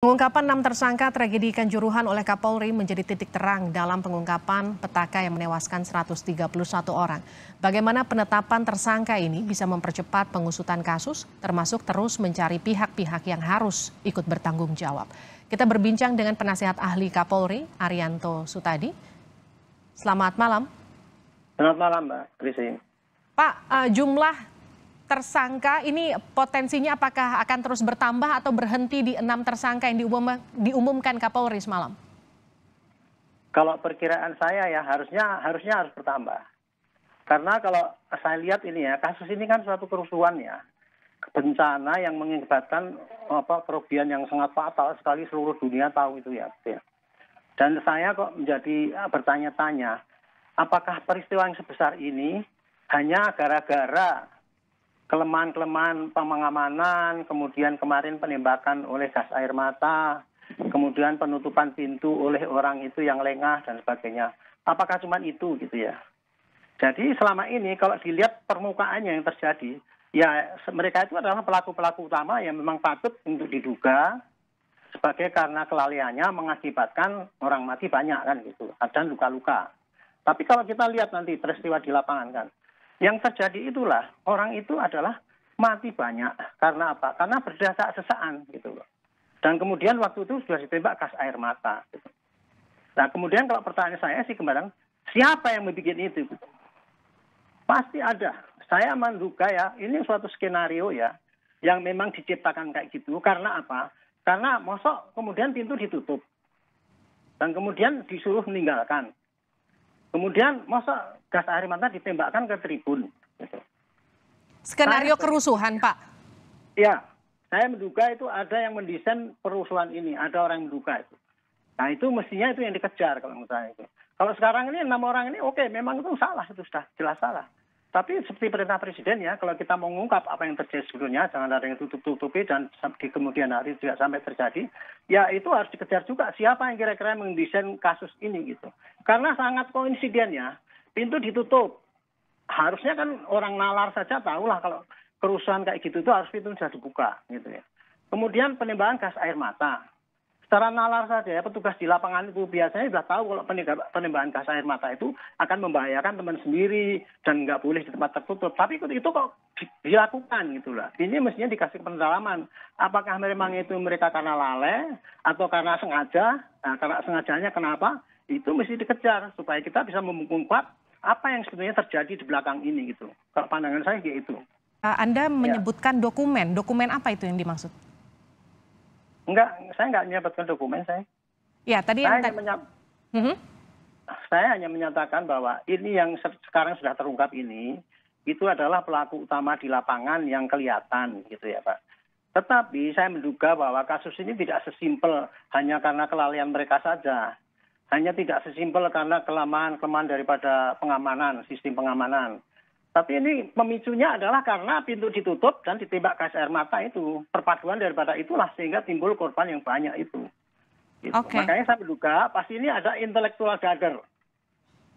Pengungkapan 6 tersangka tragedi Kanjuruhan oleh Kapolri menjadi titik terang dalam pengungkapan petaka yang menewaskan 131 orang. Bagaimana penetapan tersangka ini bisa mempercepat pengusutan kasus, termasuk terus mencari pihak-pihak yang harus ikut bertanggung jawab. Kita berbincang dengan penasihat ahli Kapolri, Arianto Sutadi. Selamat malam. Selamat malam, Mbak Krisi. Pak, jumlah tersangka ini potensinya apakah akan terus bertambah atau berhenti di 6 tersangka yang diumumkan Kapolri semalam? Kalau perkiraan saya ya harusnya harus bertambah. Karena kalau saya lihat ini ya, kasus ini kan suatu kerusuhan ya. Bencana yang mengakibatkan kerugian yang sangat fatal sekali, seluruh dunia tahu itu ya. Dan saya kok menjadi bertanya-tanya, apakah peristiwa yang sebesar ini hanya gara-gara kelemahan-kelemahan pengamanan, kemudian kemarin penembakan oleh gas air mata, kemudian penutupan pintu oleh orang itu yang lengah dan sebagainya. Apakah cuma itu gitu ya? Jadi selama ini kalau dilihat permukaannya yang terjadi, ya mereka itu adalah pelaku-pelaku utama yang memang patut untuk diduga sebagai karena kelalaiannya mengakibatkan orang mati banyak kan gitu, dan luka-luka. Tapi kalau kita lihat nanti peristiwa di lapangan kan, yang terjadi itulah orang itu adalah mati banyak karena apa? Karena berdesak-desaan gitu loh. Dan kemudian waktu itu sudah ditembak gas air mata. Gitu. Nah kemudian kalau pertanyaan saya sih kemarin, siapa yang membuat itu? Gitu. Pasti ada. Saya menduga ya ini suatu skenario ya yang memang diciptakan kayak gitu. Karena apa? Karena mosok kemudian pintu ditutup dan kemudian disuruh meninggalkan. Kemudian masa gas air mata ditembakkan ke tribun. Gitu. Skenario kerusuhan, Pak? Ya, saya menduga itu ada yang mendesain kerusuhan ini. Ada orang yang menduga itu. Nah itu mestinya itu yang dikejar kalau menurut saya itu. Kalau sekarang ini 6 orang ini oke, memang itu salah, itu sudah jelas salah. Tapi seperti perintah presiden ya, kalau kita mengungkap apa yang terjadi sebelumnya, jangan ada yang tutup-tutupi dan di kemudian hari tidak sampai terjadi, ya itu harus dikejar juga siapa yang kira-kira mendesain kasus ini gitu. Karena sangat koinsiden ya, pintu ditutup. Harusnya kan orang nalar saja tahulah kalau kerusuhan kayak gitu itu harus pintu sudah dibuka gitu ya. Kemudian penembakan gas air mata. Secara nalar saja ya, petugas di lapangan itu biasanya sudah tahu kalau penembakan gas air mata itu akan membahayakan teman sendiri dan nggak boleh di tempat tertutup. Tapi itu kok dilakukan gitu lah. Ini mestinya dikasih pendalaman. Apakah memang itu mereka karena lalai atau karena sengaja? Nah, karena sengajanya kenapa? Itu mesti dikejar supaya kita bisa mengungkap apa yang sebenarnya terjadi di belakang ini gitu. Kalau pandangan saya kayak itu. Anda menyebutkan dokumen apa itu yang dimaksud? Enggak, saya nggak menyebutkan dokumen saya. Ya, tadi saya hanya menyatakan bahwa ini yang sekarang sudah terungkap ini, itu adalah pelaku utama di lapangan yang kelihatan gitu ya Pak. Tetapi saya menduga bahwa kasus ini tidak sesimpel hanya karena kelalaian mereka saja. Hanya tidak sesimpel karena kelemahan daripada pengamanan, sistem pengamanan. Tapi ini pemicunya adalah karena pintu ditutup dan ditembak gas air mata itu. Perpaduan daripada itulah sehingga timbul korban yang banyak itu. Gitu. Okay. Makanya saya menduga pasti ini ada intellectual gather.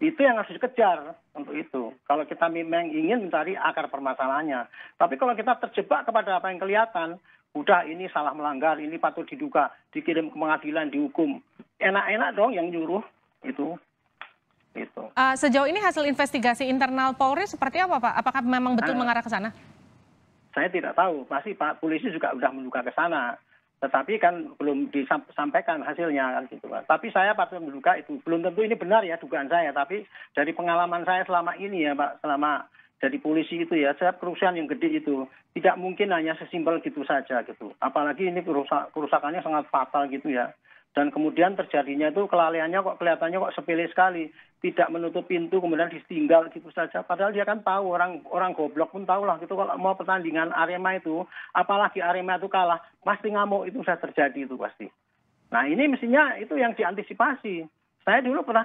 Itu yang harus dikejar untuk itu. Kalau kita memang ingin mencari akar permasalahannya. Tapi kalau kita terjebak kepada apa yang kelihatan, udah ini salah melanggar, ini patut diduga, dikirim ke pengadilan, dihukum. Enak-enak dong yang nyuruh itu. Gitu. Sejauh ini hasil investigasi internal Polri seperti apa Pak? Apakah memang betul mengarah ke sana? Saya tidak tahu, pasti Pak Polisi juga sudah menduga ke sana. Tetapi kan belum disampaikan hasilnya kan gitu Pak. Tapi saya patut menduga itu. Belum tentu ini benar ya dugaan saya, tapi dari pengalaman saya selama ini ya Pak, selama jadi polisi itu ya, setiap kerusuhan yang gede itu tidak mungkin hanya sesimpel gitu saja gitu. Apalagi ini kerusakannya sangat fatal gitu ya. Dan kemudian terjadinya itu kelalaiannya kok kelihatannya kok sepele sekali. Tidak menutup pintu kemudian ditinggal gitu saja. Padahal dia kan tahu, orang goblok pun tahu lah gitu kalau mau pertandingan Arema itu, apalagi Arema itu kalah, pasti ngamuk itu sudah terjadi itu pasti. Nah ini mestinya itu yang diantisipasi. Saya dulu pernah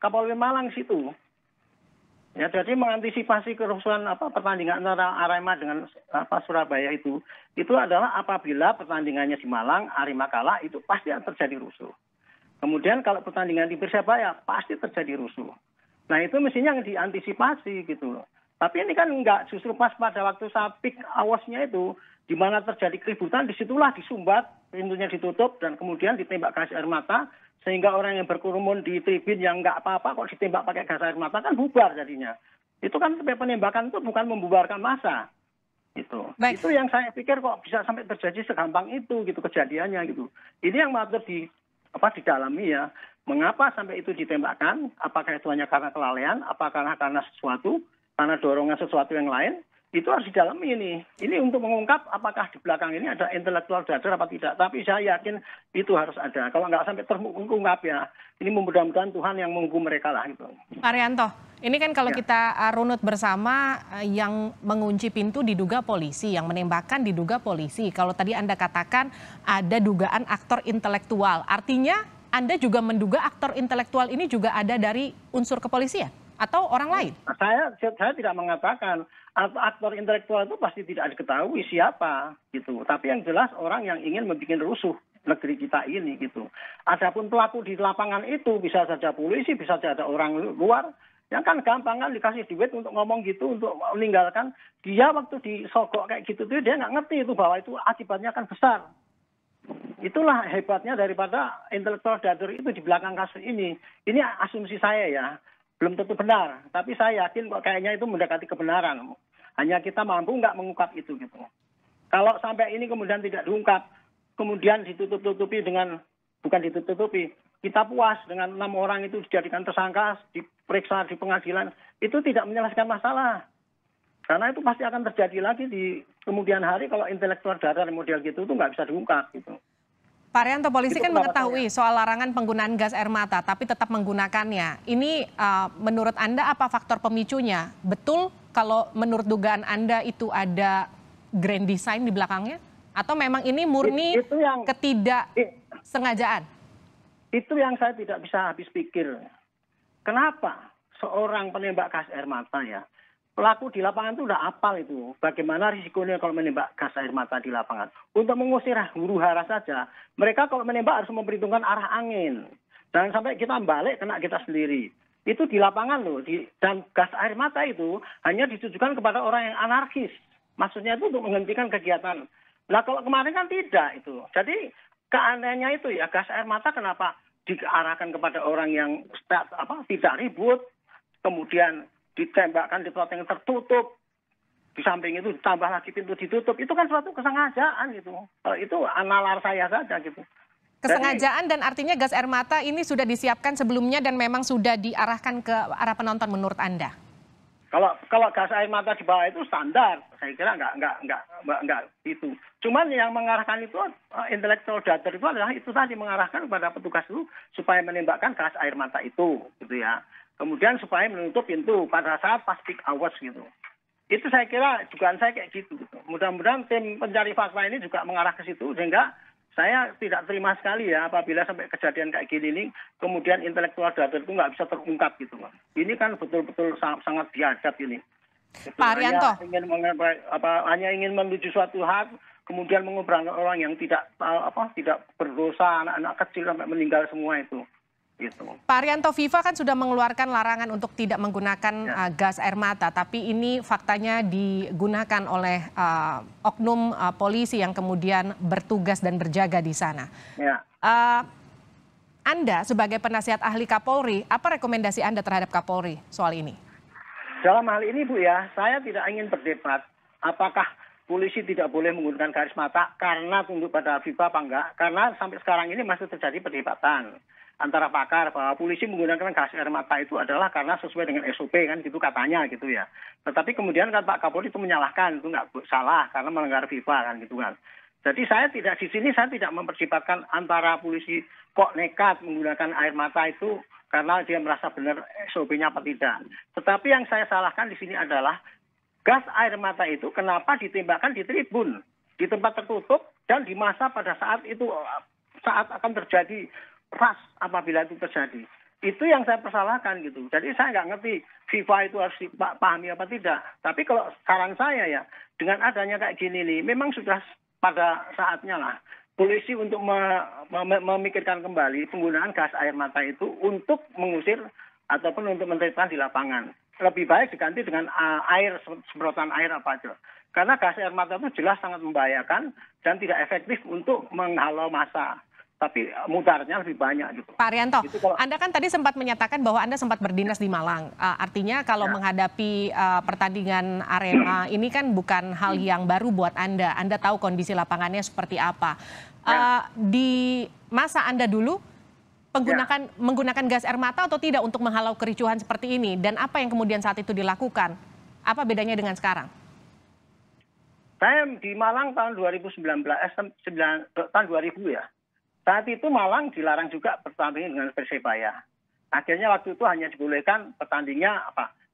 Kapolri Malang situ. Ya, jadi mengantisipasi kerusuhan pertandingan antara Arema dengan Surabaya itu adalah apabila pertandingannya di Malang, Arema kalah itu pasti akan terjadi rusuh. Kemudian kalau pertandingan di Persebaya pasti terjadi rusuh. Nah itu mestinya yang diantisipasi gitu loh. Tapi ini kan enggak, justru pas pada waktu peak hours-nya itu, di mana terjadi keributan, disitulah disumbat pintunya ditutup dan kemudian ditembak gas air mata, sehingga orang yang berkerumun di tribun yang nggak apa-apa kok ditembak pakai gas air mata, kan bubar jadinya. Itu kan penembakan itu bukan membubarkan massa. Itu yang saya pikir kok bisa sampai terjadi segampang itu gitu kejadiannya gitu. Ini yang patut didalami ya. Mengapa sampai itu ditembakkan? Apakah itu hanya karena kelalaian? Apakah karena sesuatu? Karena dorongan sesuatu yang lain? Itu harus didalami ini. Ini untuk mengungkap apakah di belakang ini ada intelektual dader apa tidak. Tapi saya yakin itu harus ada. Kalau nggak sampai terungkap ya, ini mudah-mudahan Tuhan yang menghukum mereka lah gitu. Pak Arianto, ini kan kalau kita runut bersama, yang mengunci pintu diduga polisi, yang menembakkan diduga polisi. Kalau tadi Anda katakan ada dugaan aktor intelektual, artinya Anda juga menduga aktor intelektual ini juga ada dari unsur kepolisian atau orang lain? Saya tidak mengatakan aktor intelektual itu pasti tidak diketahui siapa gitu. Tapi yang jelas orang yang ingin membuat rusuh negeri kita ini gitu. Adapun pelaku di lapangan itu bisa saja polisi, bisa saja orang luar. Yang kan gampang kan dikasih duit untuk ngomong gitu, untuk meninggalkan. Dia waktu disogok kayak gitu tuh dia nggak ngerti itu bahwa itu akibatnya kan besar. Itulah hebatnya daripada intelektual dader itu di belakang kasus ini. Ini asumsi saya ya. Belum tentu benar, tapi saya yakin kok kayaknya itu mendekati kebenaran. Hanya kita mampu nggak mengungkap itu gitu. Kalau sampai ini kemudian tidak diungkap, kemudian ditutup-tutupi dengan, bukan ditutup-tutupi, kita puas dengan 6 orang itu dijadikan tersangka, diperiksa di pengadilan, itu tidak menyelesaikan masalah. Karena itu pasti akan terjadi lagi di kemudian hari kalau intelektual dader model gitu itu nggak bisa diungkap gitu. Pak Arianto, polisi kan mengetahui soal larangan penggunaan gas air mata, tapi tetap menggunakannya. Ini menurut Anda apa faktor pemicunya? Betul kalau menurut dugaan Anda itu ada grand design di belakangnya? Atau memang ini murni ketidaksengajaan? Itu yang saya tidak bisa habis pikir. Kenapa seorang penembak gas air mata ya, pelaku di lapangan itu udah apal itu. Bagaimana risikonya kalau menembak gas air mata di lapangan. Untuk mengusir huru hara saja, mereka kalau menembak harus memperhitungkan arah angin. Jangan sampai kita balik kena kita sendiri. Itu di lapangan loh. Dan gas air mata itu hanya ditujukan kepada orang yang anarkis. Maksudnya itu untuk menghentikan kegiatan. Nah kalau kemarin kan tidak itu. Jadi keanehannya itu ya, gas air mata kenapa diarahkan kepada orang yang tidak ribut. Kemudian ditembakkan di tempat yang tertutup, di samping itu ditambah lagi pintu ditutup, itu kan suatu kesengajaan gitu. Itu nalar saya saja gitu. Kesengajaan. Dan artinya gas air mata ini sudah disiapkan sebelumnya dan memang sudah diarahkan ke arah penonton menurut Anda? Kalau gas air mata di bawah itu standar, saya kira nggak itu. Cuman yang mengarahkan itu intelektual dader itu adalah itu tadi, mengarahkan kepada petugas itu supaya menembakkan gas air mata itu, gitu ya. Kemudian supaya menutup pintu pada saat pas peak hours gitu. Itu saya kira dugaan saya kayak gitu. Mudah-mudahan tim pencari fakta ini juga mengarah ke situ sehingga saya tidak terima sekali ya apabila sampai kejadian kayak gini ini kemudian intelektual dader itu nggak bisa terungkap gitu. Ini kan betul-betul sangat biadab ini. Pak Arianto. Hanya ingin menuju suatu hal, kemudian mengobrol orang yang tidak berdosa, anak-anak kecil sampai meninggal semua itu. Gitu. Pak Arianto, FIFA kan sudah mengeluarkan larangan untuk tidak menggunakan gas air mata, tapi ini faktanya digunakan oleh oknum polisi yang kemudian bertugas dan berjaga di sana. Ya. Anda sebagai penasihat ahli Kapolri, apa rekomendasi Anda terhadap Kapolri soal ini? Dalam hal ini Bu ya, saya tidak ingin berdebat apakah polisi tidak boleh menggunakan garis mata karena tunduk pada FIFA apa enggak. Karena sampai sekarang ini masih terjadi perdebatan antara pakar bahwa polisi menggunakan gas air mata itu adalah karena sesuai dengan SOP kan gitu katanya gitu ya. Tetapi kemudian kan Pak Kapolri itu menyalahkan, itu nggak salah karena melanggar FIFA kan gitu kan. Jadi saya tidak memperdebatkan antara polisi kok nekat menggunakan air mata itu karena dia merasa benar SOP-nya apa tidak. Tetapi yang saya salahkan di sini adalah gas air mata itu kenapa ditembakkan di tribun, di tempat tertutup dan di masa pada saat itu saat akan terjadi ras apabila itu terjadi. Itu yang saya persalahkan gitu. Jadi saya nggak ngerti FIFA itu harus dipahami apa tidak. Tapi kalau saran saya ya, dengan adanya kayak gini nih, memang sudah pada saatnya lah polisi untuk memikirkan kembali penggunaan gas air mata itu untuk mengusir ataupun untuk menertibkan di lapangan. Lebih baik diganti dengan air, semprotan air apa aja. Karena gas air mata itu jelas sangat membahayakan dan tidak efektif untuk menghalau massa. Tapi mudarnya lebih banyak gitu. Pak Arianto, Kalau, Anda kan tadi sempat menyatakan bahwa Anda sempat berdinas di Malang. Artinya kalau menghadapi pertandingan Arema ini kan bukan hal yang baru buat Anda. Anda tahu kondisi lapangannya seperti apa. Di masa Anda dulu menggunakan gas air mata atau tidak untuk menghalau kericuhan seperti ini? Dan apa yang kemudian saat itu dilakukan? Apa bedanya dengan sekarang? Saya di Malang tahun 2019, tahun 2000 ya. Saat itu Malang dilarang juga bertanding dengan Persebaya. Akhirnya waktu itu hanya dibolehkan bertandingnya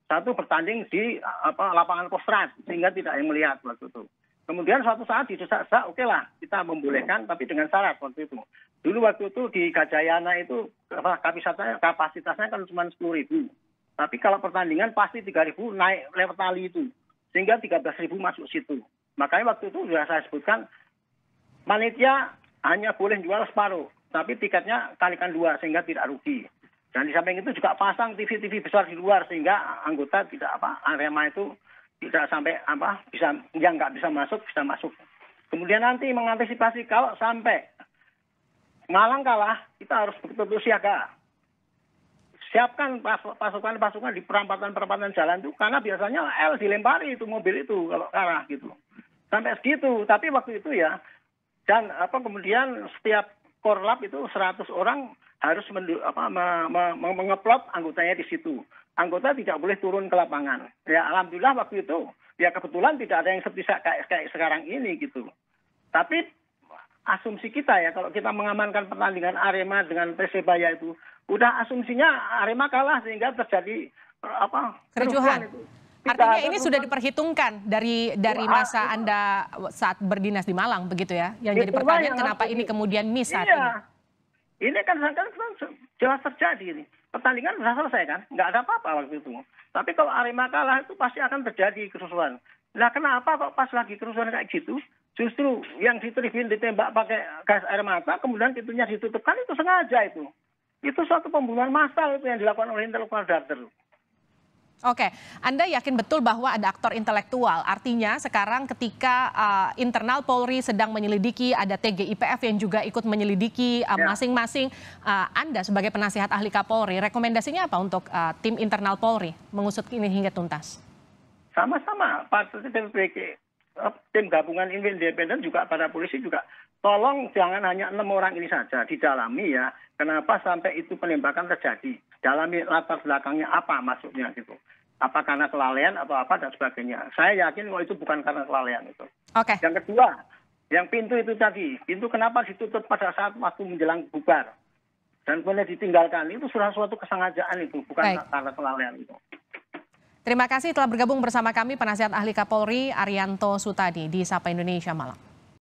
satu bertanding di lapangan Kostrad sehingga tidak yang melihat waktu itu. Kemudian suatu saat didesak-desak, oke lah kita membolehkan tapi dengan syarat waktu itu. Dulu waktu itu di Gajayana itu kapasitasnya kan cuma 10.000. Tapi kalau pertandingan pasti 3.000 naik lewat tali itu. Sehingga 13.000 masuk situ. Makanya waktu itu sudah saya sebutkan panitia hanya boleh jual separuh, tapi tiketnya kalikan 2 sehingga tidak rugi. Dan di samping itu juga pasang TV-TV besar di luar sehingga anggota tidak Arema itu tidak sampai yang nggak bisa masuk bisa masuk. Kemudian nanti mengantisipasi kalau sampai Malang kalah, kita harus betul-betul siaga. Siapkan pasukan-pasukan di perempatan jalan itu karena biasanya L dilempari itu mobil itu kalau kalah gitu. Sampai segitu, tapi waktu itu ya. Dan kemudian setiap korlap itu 100 orang harus mengeplot anggotanya di situ. Anggota tidak boleh turun ke lapangan. Ya alhamdulillah waktu itu ya kebetulan tidak ada yang seperti kayak sekarang ini gitu. Tapi asumsi kita ya kalau kita mengamankan pertandingan Arema dengan Persebaya itu udah asumsinya Arema kalah sehingga terjadi kericuhan. Artinya ini sudah diperhitungkan dari masa Anda saat berdinas di Malang begitu ya? Yang jadi pertanyaan kenapa ini kemudian miss saat ini? Ini kan jelas terjadi ini. Pertandingan sudah selesai kan? Nggak ada apa-apa waktu itu. Tapi kalau Arema kalah itu pasti akan terjadi kerusuhan. Nah kenapa kok pas lagi kerusuhan kayak gitu? Justru yang di tribun ditembak pakai gas air mata, kemudian pintunya ditutup. Kan itu sengaja itu. Itu suatu pembunuhan massal itu yang dilakukan oleh intelektual darder. Oke, Anda yakin betul bahwa ada aktor intelektual. Artinya sekarang ketika internal Polri sedang menyelidiki, ada TGIPF yang juga ikut menyelidiki masing-masing. Anda sebagai penasihat ahli Kapolri, rekomendasinya apa untuk tim internal Polri mengusut ini hingga tuntas? Sama-sama, tim gabungan independen juga pada polisi juga. Tolong jangan hanya 6 orang ini saja didalami ya. Kenapa sampai itu penembakan terjadi? Dalami latar belakangnya apa maksudnya gitu. Apa karena kelalaian atau apa dan sebagainya. Saya yakin kalau itu bukan karena kelalaian itu. Oke. Yang kedua, yang pintu itu tadi. Pintu kenapa ditutup pada saat waktu menjelang bubar. Dan kemudian ditinggalkan. Itu sudah suatu kesengajaan itu. Bukan karena kelalaian itu. Terima kasih telah bergabung bersama kami penasihat ahli Kapolri Arianto Sutadi di Sapa Indonesia Malang.